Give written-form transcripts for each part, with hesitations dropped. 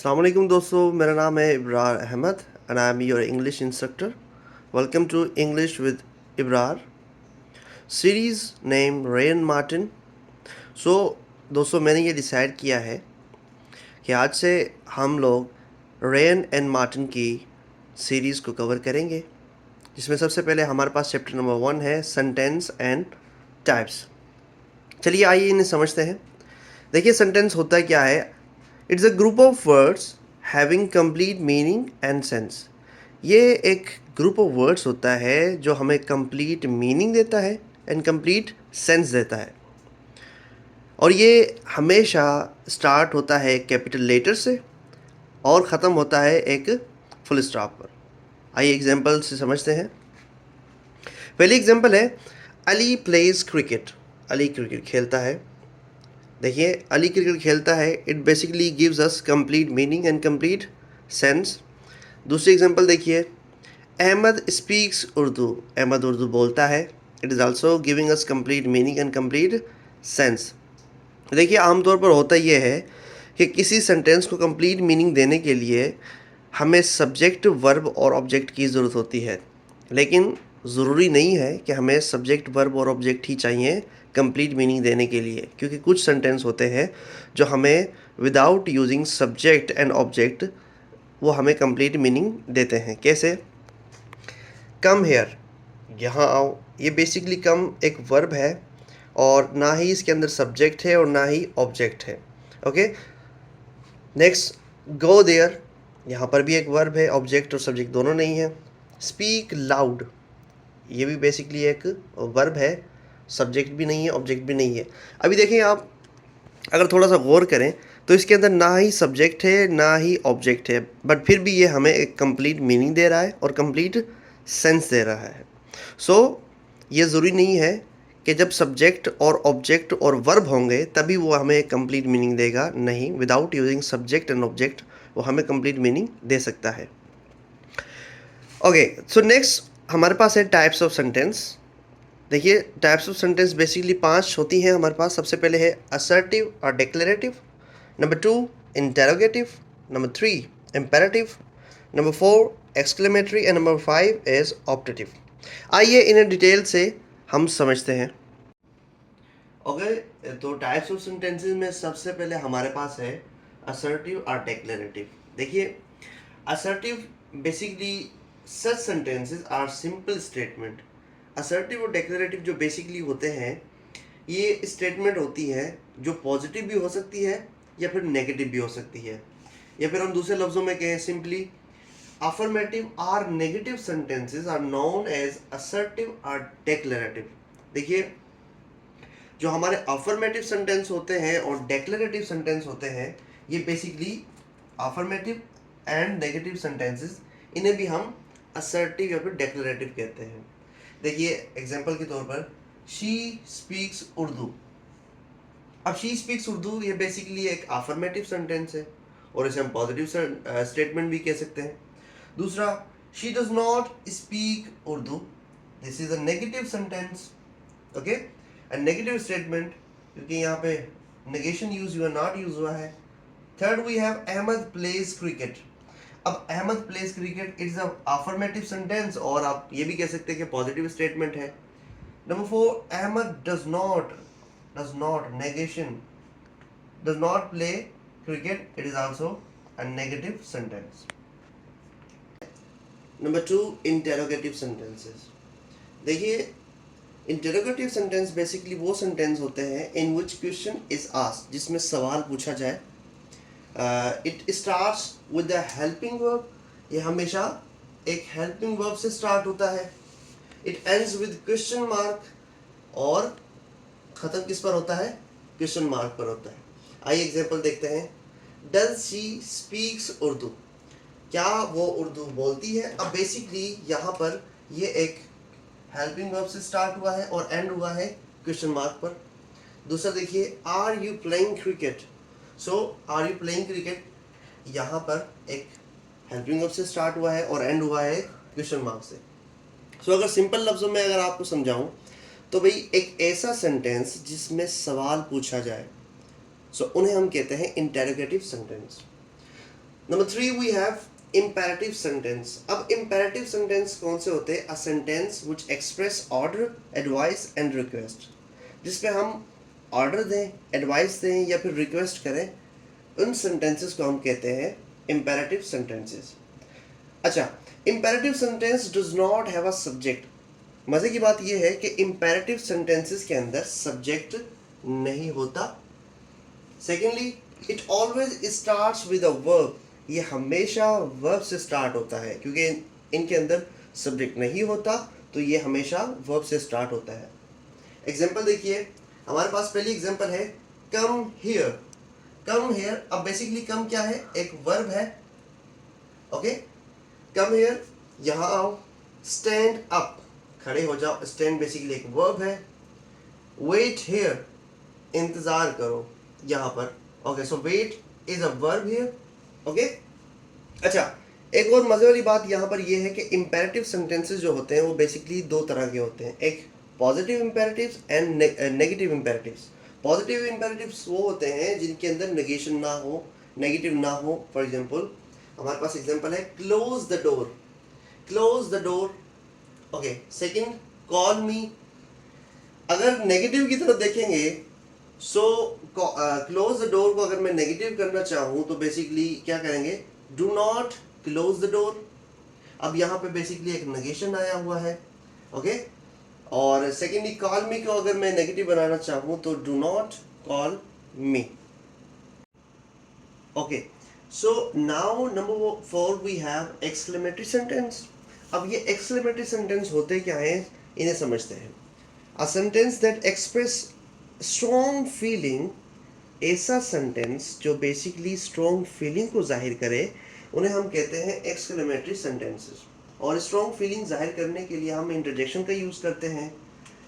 अस्सलाम वालेकुम दोस्तों, मेरा नाम है Ibrar Ahmed and I am your English instructor. Welcome to English with Ibrar series name Wren Martin. So दोस्तों, मैंने ये डिसाइड किया है कि आज से हम लोग रेन एंड मार्टिन की सीरीज़ को कवर करेंगे, जिसमें सबसे पहले हमारे पास चैप्टर नंबर 1 है सेंटेंस एंड टाइप्स. चलिए आइए इन्हें समझते हैं. देखिए, सेंटेंस होता क्या है. It's a group of words having complete meaning and sense. ये एक ग्रुप ऑफ वर्ड्स होता है जो हमें कंप्लीट मीनिंग देता है एंड कंप्लीट सेंस देता है, और ये हमेशा स्टार्ट होता है कैपिटल लेटर से और ख़त्म होता है एक फुल स्टॉप पर. आइए एग्जांपल से समझते हैं. पहली एग्जांपल है Ali pledge cricket. Ali cricket खेलता है. देखिए, अली क्रिकेट खेलता है, it basically gives us complete meaning and complete sense. दूसरी एग्जांपल देखिए, अहमद स्पीक्स उर्दू. अहमद उर्दू बोलता है, it is also giving us complete meaning and complete sense. देखिए, आमतौर पर होता ये है कि किसी सेंटेंस को कंप्लीट मीनिंग देने के लिए हमें सब्जेक्ट, वर्ब और ऑब्जेक्ट की ज़रूरत होती है, लेकिन ज़रूरी नहीं है कि हमें सब्जेक्ट, वर्ब और ऑब्जेक्ट ही चाहिए कंप्लीट मीनिंग देने के लिए, क्योंकि कुछ सेंटेंस होते हैं जो हमें without using subject and object वो हमें कंप्लीट मीनिंग देते हैं. कैसे? कम हेयर, यहाँ आओ. ये बेसिकली कम एक वर्ब है और ना ही इसके अंदर सब्जेक्ट है और ना ही ऑब्जेक्ट है. ओके. Next, go there. यहाँ पर भी एक वर्ब है, ऑब्जेक्ट और सब्जेक्ट दोनों नहीं है. स्पीक लाउड, ये भी बेसिकली एक वर्ब है, सब्जेक्ट भी नहीं है, ऑब्जेक्ट भी नहीं है. अभी देखें, आप अगर थोड़ा सा गौर करें तो इसके अंदर ना ही सब्जेक्ट है ना ही ऑब्जेक्ट है, बट फिर भी ये हमें एक कंप्लीट मीनिंग दे रहा है और कंप्लीट सेंस दे रहा है. सो ये ज़रूरी नहीं है कि जब सब्जेक्ट और ऑब्जेक्ट और वर्ब होंगे तभी वो हमें एक कंप्लीट मीनिंग देगा. नहीं, without using subject and object वो हमें कंप्लीट मीनिंग दे सकता है. ओके, सो नेक्स्ट हमारे पास है टाइप्स ऑफ सेंटेंस. देखिए, टाइप्स ऑफ सेंटेंस बेसिकली 5 होती हैं हमारे पास. सबसे पहले है असर्टिव और declarative. Number 2 interrogative. Number 3 imperative. Number 4 exclamatory and number 5 is optative. आइए इन्हें डिटेल से हम समझते हैं. ओके, तो टाइप्स ऑफ सेंटेंसेस में सबसे पहले हमारे पास है असर्टिव और डिक्लेरेटिव. देखिए, assertive basically such sentences are simple statement. Assertive और डिक्लेरेटिव जो बेसिकली होते हैं, ये स्टेटमेंट होती है जो पॉजिटिव भी हो सकती है या फिर नेगेटिव भी हो सकती है. या फिर हम दूसरे लफ्ज़ों में कहें सिंपली, अफर्मेटिव और negative sentences are known as assertive और डिक्लेरेटिव. देखिए, जो हमारे अफर्मेटिव सेंटेंस होते हैं और डिक्लेरेटिव सेंटेंस होते हैं, ये basically affirmative and negative sentences, इन्हें भी हम असर्टिव या फिर डिक्लेरेटिव कहते हैं. देखिए, एग्जांपल के तौर पर, शी स्पीक्स उर्दू. अब शी स्पीक्स उर्दू ये बेसिकली एक अफर्मेटिव सेंटेंस है और इसे हम पॉजिटिव स्टेटमेंट भी कह सकते हैं. दूसरा, she does not speak Urdu. This is a negative sentence. Okay, and negative statement, क्योंकि यहाँ पे नेगेशन यूज हुआ, नॉट यूज हुआ है. Third, we have Ahmed plays cricket. अब Ahmed plays cricket it's a affirmative sentence और आप ये भी कह सकते हैं कि पॉजिटिव स्टेटमेंट है. Number 4, Ahmed does not negation, does not play cricket, it is also a negative sentence. Number 2, interrogative sentences. देखिए, इंटेरोगेटिव सेंटेंस बेसिकली वो सेंटेंस होते हैं इन विच क्वेश्चन इज आस्क्ड, जिसमें सवाल पूछा जाए. It starts with the helping verb. ये हमेशा एक हेल्पिंग वर्ब से स्टार्ट होता है. It ends with question mark और ख़त्म किस पर होता है? क्वेश्चन मार्क पर होता है. आइए एग्जांपल देखते हैं. Does she speaks Urdu. क्या वो उर्दू बोलती है? अब बेसिकली यहाँ पर ये एक हेल्पिंग वर्ब से स्टार्ट हुआ है और एंड हुआ है क्वेश्चन मार्क पर. दूसरा देखिए, are you playing cricket. So are you playing cricket, यहाँ पर एक हेल्पिंग वर्ब से स्टार्ट हुआ है और एंड हुआ है क्वेश्चन मार्क से. सो अगर सिंपल लफ्ज़ों में अगर आपको समझाऊं तो भाई, एक ऐसा सेंटेंस जिसमें सवाल पूछा जाए, सो उन्हें हम कहते हैं interrogative sentence. Number 3 we have imperative sentence. अब imperative sentence कौन से होते हैं? A sentence which express order, advice and request. जिसपे हम ऑर्डर दें, एडवाइस दें या फिर रिक्वेस्ट करें, उन सेंटेंसेस को हम कहते हैं imperative sentences. अच्छा, imperative sentence does not have a subject. मजे की बात यह है कि imperative sentences के अंदर सब्जेक्ट नहीं होता. Secondly, it always starts with a verb. ये हमेशा वर्ब से स्टार्ट होता है, क्योंकि इनके अंदर सब्जेक्ट नहीं होता, तो ये हमेशा वर्ब से स्टार्ट होता है. एग्जाम्पल देखिए, हमारे पास पहली एग्जाम्पल है कम हियर. कम हियर, अब बेसिकली कम क्या है? एक वर्ब है. ओके, कम हियर, यहाँ आओ. स्टैंड अप, खड़े हो जाओ. स्टैंड बेसिकली एक वर्ब है. वेट हियर, इंतजार करो यहाँ पर. Okay, so wait is a verb here. Okay, अच्छा, एक और मजे वाली बात यहाँ पर यह है कि इंपेरेटिव सेंटेंसेस जो होते हैं वो बेसिकली दो तरह के होते हैं. एक पॉजिटिव इंपेरेटिव्स एंड नेगेटिव इंपेरेटिव्स. पॉजिटिव इंपेरेटिव्स वो होते हैं जिनके अंदर नेगेशन ना हो, नेगेटिव ना हो. फॉर एग्जांपल, हमारे पास एग्जांपल है close the door. Close the door. Okay, second, call मी. अगर नेगेटिव की तरफ देखेंगे, सो क्लोज द डोर को अगर मैं नेगेटिव करना चाहूँ तो बेसिकली क्या करेंगे? Do not close the door. अब यहाँ पे बेसिकली एक नेगेशन आया हुआ है. ओके, और सेकेंडली कॉल मी को अगर मैं नेगेटिव बनाना चाहूँ तो do not call me. Okay, so now number 4 we have exclamatory sentence. अब ये एक्सक्लेमेटरी सेंटेंस होते क्या हैं, इन्हें समझते हैं. A sentence that express strong feeling. ऐसा सेंटेंस जो बेसिकली स्ट्रॉन्ग फीलिंग को जाहिर करे, उन्हें हम कहते हैं एक्सक्लेमेटरी सेंटेंसेस. और स्ट्रॉन्ग फीलिंग जाहिर करने के लिए हम इंटरजेक्शन का यूज़ करते हैं.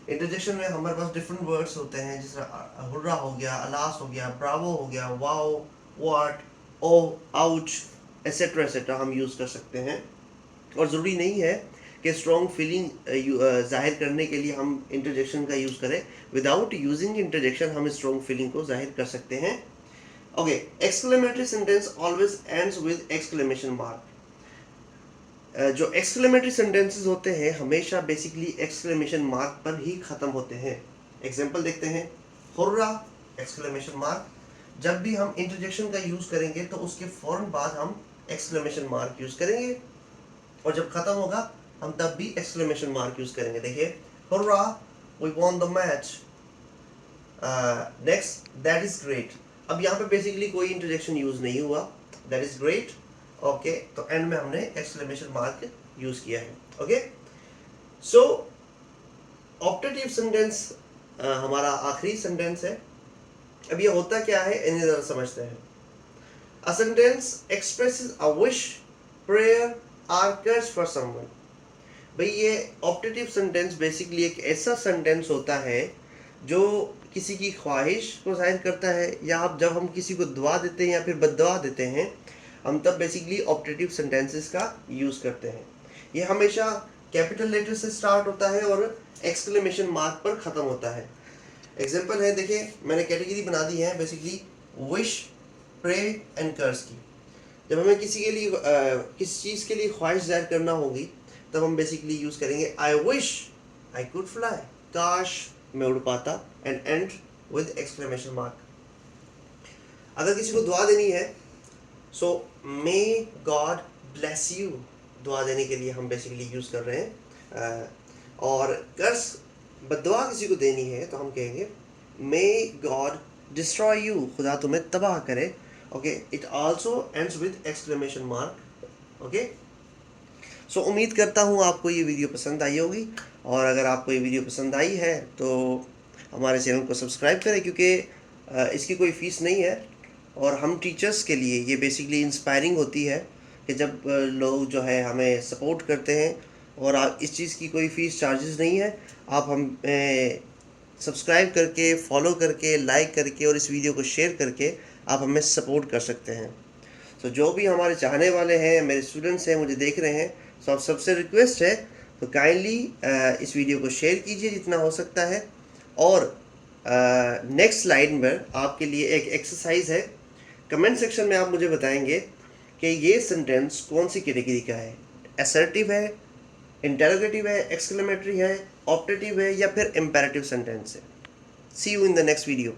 इंटरजेक्शन में हमारे पास डिफरेंट वर्ड्स होते हैं, जैसे हुर्रा हो गया, अलास हो गया, ब्रावो हो गया, wow, what, oh, ouch, etcetera etcetera हम यूज़ कर सकते हैं. और ज़रूरी नहीं है कि स्ट्रॉन्ग फीलिंग जाहिर करने के लिए हम इंटरजेक्शन का यूज़ करें. विदाउट यूजिंग इंटरजेक्शन हम स्ट्रॉन्ग फीलिंग को जाहिर कर सकते हैं. Okay, exclamatory sentence always ends with exclamation mark. जो एक्सक्लेमेटरी सेंटेंसेस होते हैं हमेशा बेसिकली एक्सक्लेमेशन मार्क पर ही ख़त्म होते हैं. एग्जाम्पल देखते हैं. Hurrah, exclamation mark. जब भी हम इंटरजेक्शन का यूज़ करेंगे तो उसके फ़ौरन बाद हम एक्सक्लेमेशन मार्क यूज़ करेंगे, और जब खत्म होगा हम तब भी एक्सक्लेमेशन मार्क यूज करेंगे. देखिए, hurrah, we won the match. Next, that is great. अब यहाँ पे बेसिकली कोई इंटरजेक्शन यूज नहीं हुआ. That is great. ओके, तो एंड में हमने एक्सक्लेमेशन मार्क यूज किया है. ओके, सो ऑप्टेटिव सेंटेंस हमारा आखिरी सेंटेंस है. अब ये होता क्या है, इन्हें जरा समझते हैं. A sentence expresses a wish, prayer or curse for someone. भाई, ये ऑप्टेटिव सेंटेंस बेसिकली एक ऐसा सेंटेंस होता है जो किसी की ख्वाहिश को जाहिर करता है, या आप जब हम किसी को दुआ देते हैं या फिर बद्दुआ देते हैं, हम तब बेसिकली ऑप्टेटिव सेंटेंसेस का यूज़ करते हैं. ये हमेशा कैपिटल लेटर से स्टार्ट होता है और एक्सक्लेमेशन मार्क पर ख़त्म होता है. एग्जाम्पल है, देखिए मैंने कैटेगरी बना दी है basically wish, pray and curse की. जब हमें किसी के लिए किसी चीज़ के लिए ख्वाहिश जाहिर करना होगी तब हम बेसिकली यूज़ करेंगे I wish I could fly. काश मैं उड़ पाता. And and with exclamation mark. अगर किसी को दुआ देनी है, सो मे गॉड ब्लेस यू. दुआ देने के लिए हम बेसिकली यूज़ कर रहे हैं. और कर्स, बद्दुआ किसी को देनी है तो हम कहेंगे मे गॉड डिस्ट्रॉय यू. खुदा तुम्हें तबाह करे. Okay, it also ends with exclamation mark. Okay, so उम्मीद करता हूँ आपको ये वीडियो पसंद आई होगी. और अगर आपको ये वीडियो पसंद आई है तो हमारे चैनल को सब्सक्राइब करें, क्योंकि इसकी कोई फ़ीस नहीं है. और हम टीचर्स के लिए ये बेसिकली इंस्पायरिंग होती है कि जब लोग जो है हमें सपोर्ट करते हैं. और इस चीज़ की कोई फ़ीस चार्जेस नहीं है. आप हम सब्सक्राइब करके, फॉलो करके, लाइक करके और इस वीडियो को शेयर करके आप हमें सपोर्ट कर सकते हैं. तो जो भी हमारे चाहने वाले हैं, मेरे स्टूडेंट्स हैं, मुझे देख रहे हैं, तो आप सबसे रिक्वेस्ट है तो काइंडली इस वीडियो को शेयर कीजिए जितना हो सकता है. और नेक्स्ट स्लाइड में आपके लिए एक एक्सरसाइज है. कमेंट सेक्शन में आप मुझे बताएंगे कि ये सेंटेंस कौन सी कैटेगरी का है, असर्टिव है, इंटेरोगेटिव है, एक्सक्लेमेटरी है, ऑप्टेटिव है या फिर इम्पेरेटिव सेंटेंस है। See you in the next video.